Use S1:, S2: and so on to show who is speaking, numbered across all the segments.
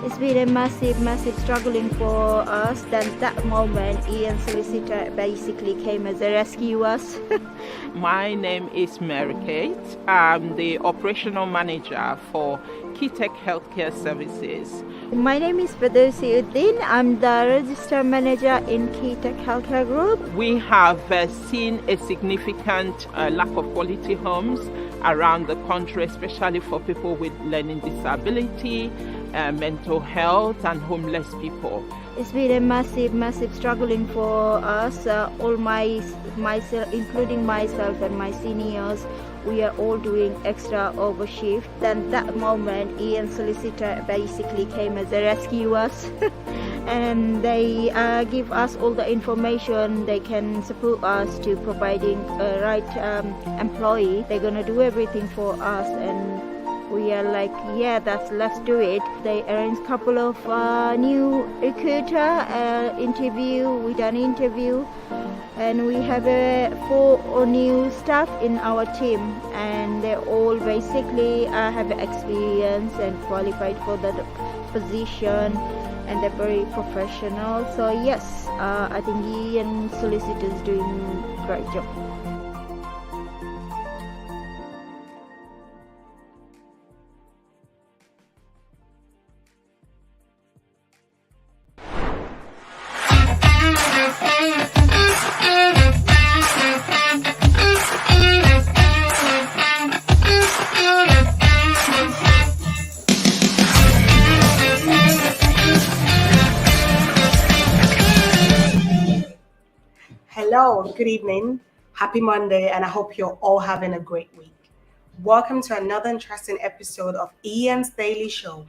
S1: It's been a massive struggling for us. Then that moment, Ian Solicitor basically came as a rescue us.
S2: My name is Mary Kate. I'm the operational manager for Kitech Healthcare Services.
S1: My name is Ferdowsi Uddin. I'm the register manager in Kitech Healthcare Group.
S2: We have seen a significant lack of quality homes around the country, especially for people with learning disability, mental health and homeless people.
S1: It's been a massive struggling for us. Myself, including myself and my seniors, we are all doing extra overshift. Then that moment, Ian Solicitor basically came as a rescue us. And they give us all the information. They can support us to providing a right employee. They're gonna do everything for us, and we are like, yeah, let's do it. They arranged a couple of new recruiter interview. We done interview, and we have 4 new staff in our team, and they all basically have experience and qualified for the position, and they're very professional. So yes, I think Ian Solicitor is doing a great job.
S3: Hello, good evening, happy Monday, and I hope you're all having a great week. Welcome to another interesting episode of Ian's Daily Show.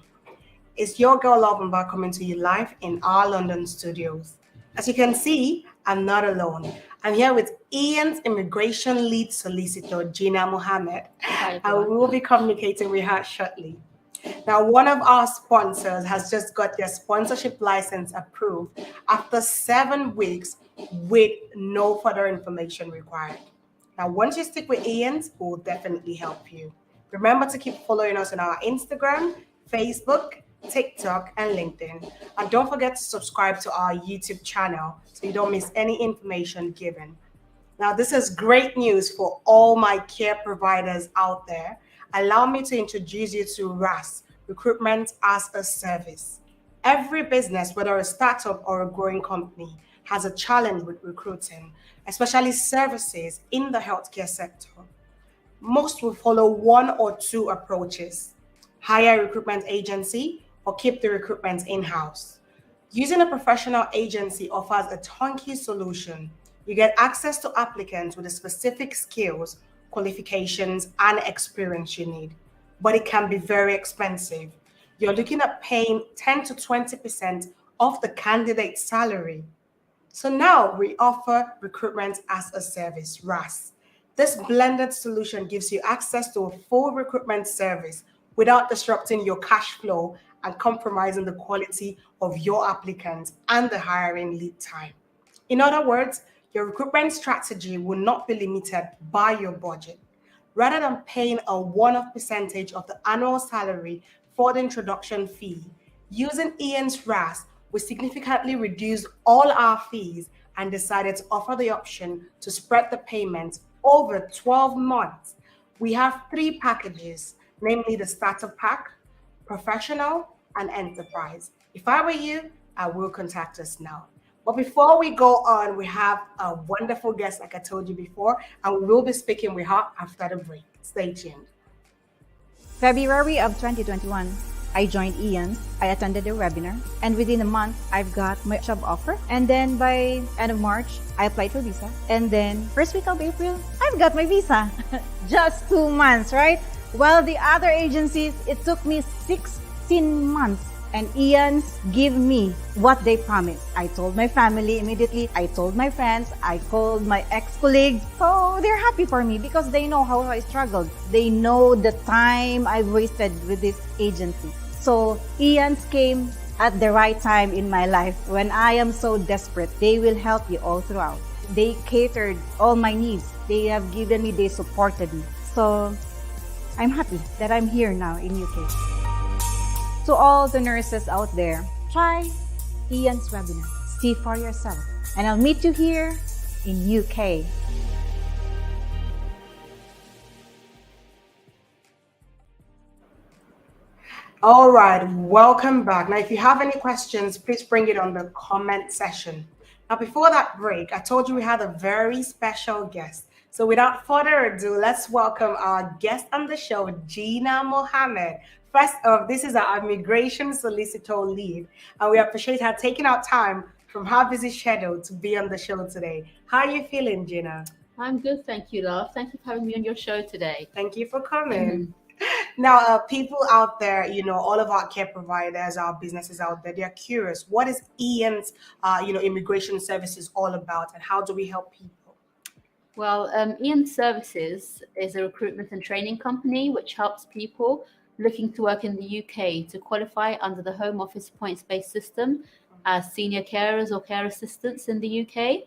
S3: It's your girl Lovumba coming to you live in our London studios. As you can see, I'm not alone. I'm here with Ian's immigration lead solicitor, Gina Mohammed, and we will be communicating with her shortly. Now, one of our sponsors has just got their sponsorship license approved after 7 weeks with no further information required. Now, once you stick with Ian's, it will definitely help you. Remember to keep following us on our Instagram, Facebook, TikTok, and LinkedIn. And don't forget to subscribe to our YouTube channel so you don't miss any information given. Now, this is great news for all my care providers out there. Allow me to introduce you to RAAS, Recruitment as a Service. Every business, whether a startup or a growing company, has a challenge with recruiting, especially services in the healthcare sector. Most will follow 1 or 2 approaches: hire a recruitment agency or keep the recruitment in-house. Using a professional agency offers a turnkey solution. You get access to applicants with the specific skills, qualifications, and experience you need, but it can be very expensive. You're looking at paying 10 to 20% of the candidate's salary. So now we offer Recruitment as a Service, RAAS. This blended solution gives you access to a full recruitment service without disrupting your cash flow and compromising the quality of your applicants and the hiring lead time. In other words, your recruitment strategy will not be limited by your budget. Rather than paying a one-off percentage of the annual salary for the introduction fee, using Ian's RAAS, we significantly reduced all our fees and decided to offer the option to spread the payments over 12 months. We have 3 packages, namely the starter pack, professional, and enterprise. If I were you, I will contact us now. But before we go on, we have a wonderful guest, like I told you before, and we will be speaking with her after the break. Stay tuned.
S4: February of 2021, I joined Ian's. I attended their webinar, and within a month, I've got my job offer. And then by end of March, I applied for visa. And then first week of April, I've got my visa. Just 2 months, right? While the other agencies, it took me 16 months. And Ian's give me what they promised. I told my family immediately. I told my friends. I called my ex-colleagues. So they're happy for me because they know how I struggled. They know the time I wasted with this agency. So Ian's came at the right time in my life when I am so desperate. They will help you all throughout. They catered all my needs. They have given me, they supported me. So I'm happy that I'm here now in UK. To all the nurses out there, try Ian's webinar. See for yourself. And I'll meet you here in UK.
S3: All right, welcome back. Now, if you have any questions, please bring it on the comment section. Now, before that break, I told you we had a very special guest. So without further ado, let's welcome our guest on the show, Gina Mohammed. First off, this is our immigration solicitor lead, and we appreciate her taking out time from her busy schedule to be on the show today. How are you feeling, Gina?
S5: I'm good, thank you, love. Thank you for having me on your show today.
S3: Thank you for coming. Now, people out there, all of our care providers, our businesses out there, they're curious. What is Ian's, immigration services all about, and how do we help people?
S5: Well, Ian Services is a recruitment and training company which helps people looking to work in the UK to qualify under the Home Office points-based system as senior carers or care assistants in the UK.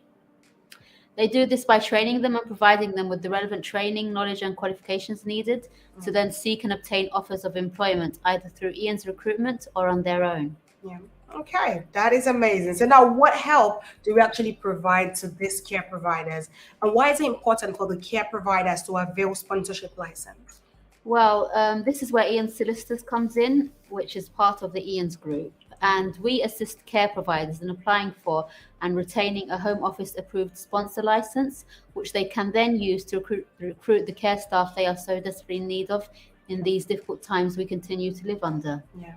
S5: They do this by training them and providing them with the relevant training, knowledge and qualifications needed to then seek and obtain offers of employment either through Ian's recruitment or on their own.
S3: Yeah. Okay, that is amazing. So now what help do we actually provide to these care providers? And why is it important for the care providers to avail sponsorship license?
S5: Well, this is where Ian's Solicitors comes in, which is part of the Ian's group. And we assist care providers in applying for and retaining a Home Office approved sponsor license, which they can then use to recruit the care staff they are so desperately in need of in these difficult times we continue to live under.
S3: Yeah.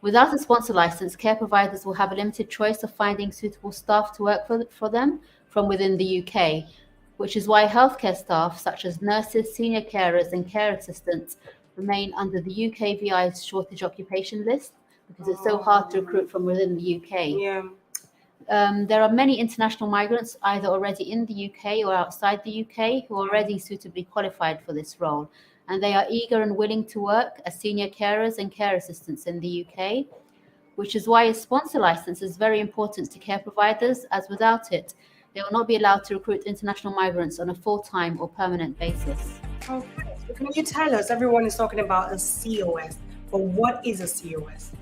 S5: Without a sponsor license, care providers will have a limited choice of finding suitable staff to work for them from within the UK, which is why healthcare staff such as nurses, senior carers and care assistants remain under the UKVI's shortage occupation list, because it's so hard to recruit from within the UK.
S3: Yeah.
S5: There are many international migrants either already in the UK or outside the UK who are already suitably qualified for this role, and they are eager and willing to work as senior carers and care assistants in the UK, which is why a sponsor license is very important to care providers, as without it, they will not be allowed to recruit international migrants on a full-time or permanent basis.
S3: Okay. So can you tell us, everyone is talking about a COS, but what is a COS?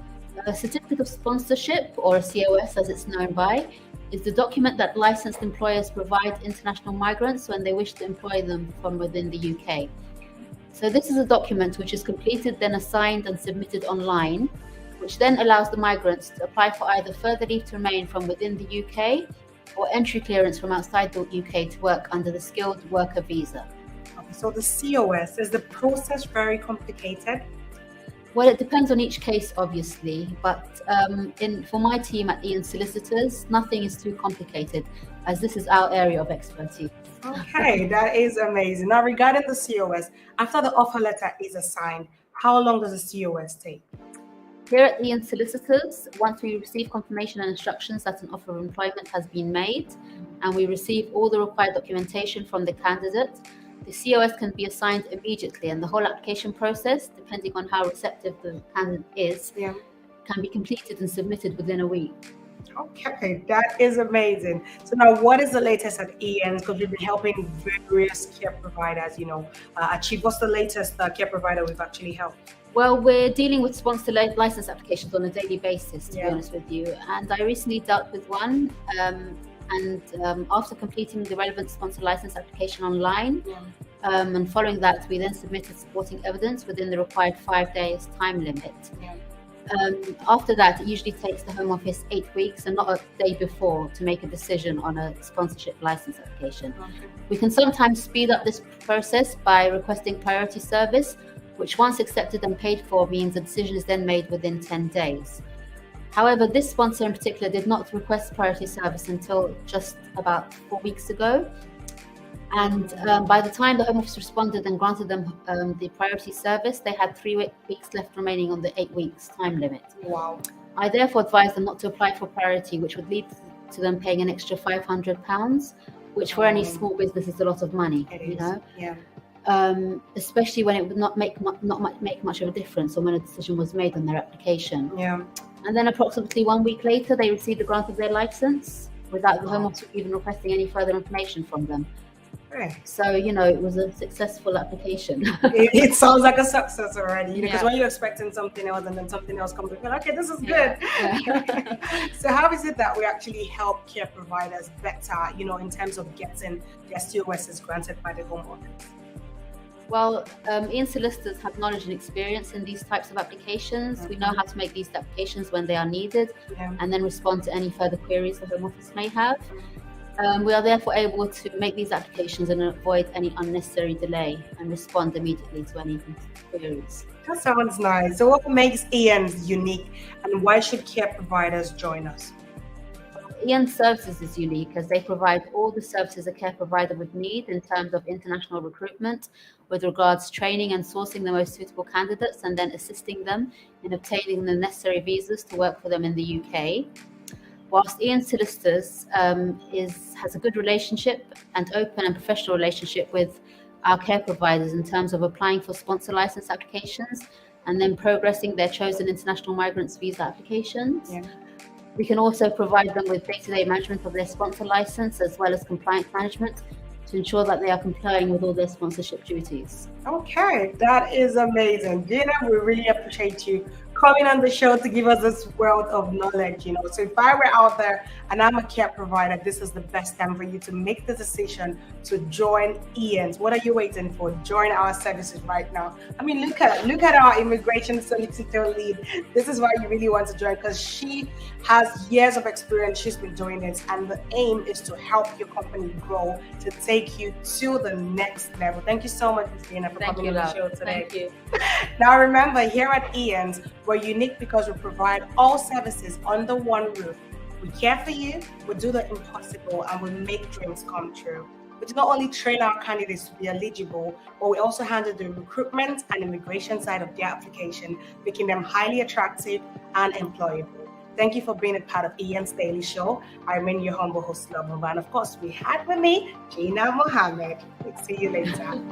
S5: A certificate of sponsorship, or a COS as it's known by, is the document that licensed employers provide international migrants when they wish to employ them from within the UK. So this is a document which is completed, then assigned and submitted online, which then allows the migrants to apply for either further leave to remain from within the UK or entry clearance from outside the UK to work under the skilled worker visa.
S3: Okay, so the COS, is the process very complicated?
S5: Well, it depends on each case, obviously, but for my team at Ian Solicitors, nothing is too complicated, as this is our area of expertise.
S3: Okay, that is amazing. Now, regarding the COS, after the offer letter is assigned, how long does the COS take?
S5: Here at Ian Solicitors, once we receive confirmation and instructions that an offer of employment has been made, and we receive all the required documentation from the candidate, the COS can be assigned immediately, and the whole application process, depending on how receptive the candidate is, can be completed and submitted within a week.
S3: Okay, that is amazing. So now, what is the latest at Ian's? Because we've been helping various care providers, achieve. What's the latest care provider we've actually helped?
S5: Well, we're dealing with sponsor license applications on a daily basis, to be honest with you. And I recently dealt with one. After completing the relevant sponsor license application online, and following that, we then submitted supporting evidence within the required 5 days time limit. After that, it usually takes the Home Office 8 weeks and not a day before to make a decision on a sponsorship license application. We can sometimes speed up this process by requesting priority service, which once accepted and paid for means a decision is then made within 10 days. However, this sponsor in particular did not request priority service until just about 4 weeks ago. And by the time the Home Office responded and granted them the priority service, they had 3 weeks left remaining on the 8 weeks time limit.
S3: Wow.
S5: I therefore advised them not to apply for priority, which would lead to them paying an extra £500, which for any small business is a lot of money, especially when it would not make much of a difference or when a decision was made on their application. And then approximately 1 week later, they received the grant of their license without the Home Office even requesting any further information from them.
S3: Right.
S5: So, it was a successful application.
S3: It sounds like a success already, because
S5: Yeah.
S3: when you're expecting something else and then something else comes, you're like, okay, this is
S5: Yeah,
S3: good. So how is it that we actually help care providers better, in terms of getting their COSs granted by the Home Office?
S5: Well, Ian solicitors have knowledge and experience in these types of applications. We know how to make these applications when they are needed,
S3: Yeah.
S5: and then respond to any further queries the Home Office may have. We are therefore able to make these applications and avoid any unnecessary delay and respond immediately to any queries.
S3: That sounds nice. So what makes Ian's unique, and why should care providers join us?
S5: Ian Services is unique as they provide all the services a care provider would need in terms of international recruitment, with regards to training and sourcing the most suitable candidates, and then assisting them in obtaining the necessary visas to work for them in the UK. Whilst Ian Solicitors has a good relationship and open and professional relationship with our care providers in terms of applying for sponsor license applications and then progressing their chosen international migrants visa applications.
S3: Yeah.
S5: We can also provide them with day-to-day management of their sponsor license as well as compliance management to ensure that they are complying with all their sponsorship duties.
S3: Okay, that is amazing. Gina, we really appreciate you coming on the show to give us this wealth of knowledge. So if I were out there and I'm a care provider, this is the best time for you to make the decision to join Ian's. What are you waiting for? Join our services right now. I mean, look at our immigration solicitor lead. This is why you really want to join, because she has years of experience. She's been doing it, and the aim is to help your company grow, to take you to the next level. Thank you so much, Gina, for coming on the show today.
S5: Thank you.
S3: Now remember, here at Ian's, we're unique because we provide all services under one roof. We care for you, we do the impossible, and we make dreams come true. We do not only train our candidates to be eligible, but we also handle the recruitment and immigration side of their application, making them highly attractive and employable. Thank you for being a part of Ian's Daily Show. I remain your humble host, Love, and of course, we had with me Gina Mohammed. We'll see you later.